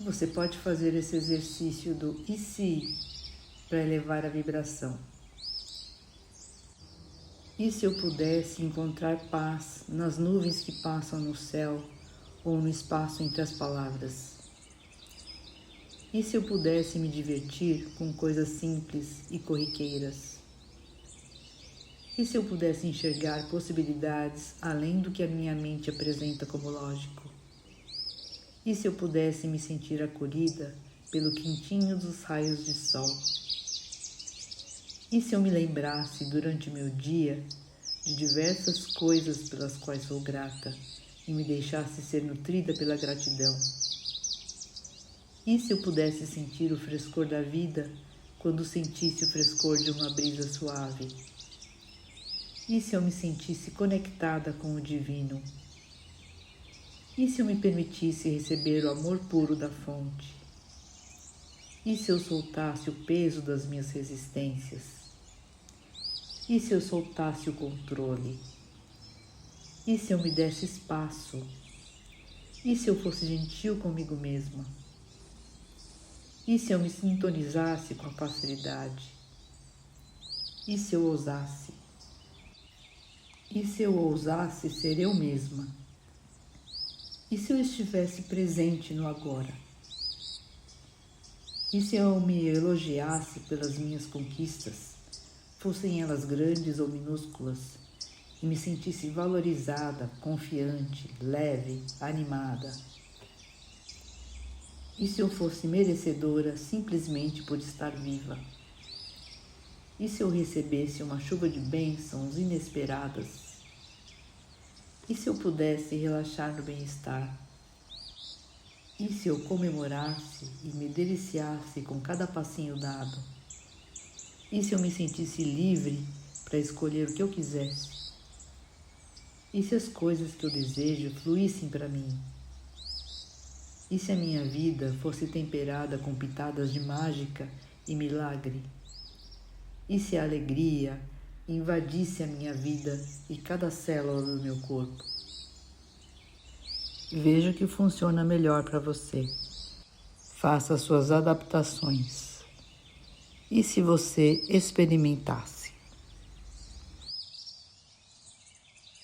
Você pode fazer esse exercício do e se para elevar a vibração. E se eu pudesse encontrar paz nas nuvens que passam no céu ou no espaço entre as palavras? E se eu pudesse me divertir com coisas simples e corriqueiras? E se eu pudesse enxergar possibilidades além do que a minha mente apresenta como lógico? E se eu pudesse me sentir acolhida pelo quentinho dos raios de sol? E se eu me lembrasse durante o meu dia de diversas coisas pelas quais sou grata e me deixasse ser nutrida pela gratidão? E se eu pudesse sentir o frescor da vida quando sentisse o frescor de uma brisa suave? E se eu me sentisse conectada com o divino? E se eu me permitisse receber o amor puro da fonte? E se eu soltasse o peso das minhas resistências? E se eu soltasse o controle? E se eu me desse espaço? E se eu fosse gentil comigo mesma? E se eu me sintonizasse com a facilidade? E se eu ousasse? E se eu ousasse ser eu mesma? E se eu estivesse presente no agora? E se eu me elogiasse pelas minhas conquistas, fossem elas grandes ou minúsculas, e me sentisse valorizada, confiante, leve, animada? E se eu fosse merecedora simplesmente por estar viva? E se eu recebesse uma chuva de bênçãos inesperadas? E se eu pudesse relaxar no bem-estar? E se eu comemorasse e me deliciasse com cada passinho dado? E se eu me sentisse livre para escolher o que eu quisesse? E se as coisas que eu desejo fluíssem para mim? E se a minha vida fosse temperada com pitadas de mágica e milagre? E se a alegria invadisse a minha vida e cada célula do meu corpo? Veja o que funciona melhor para você. Faça suas adaptações. E se você experimentasse?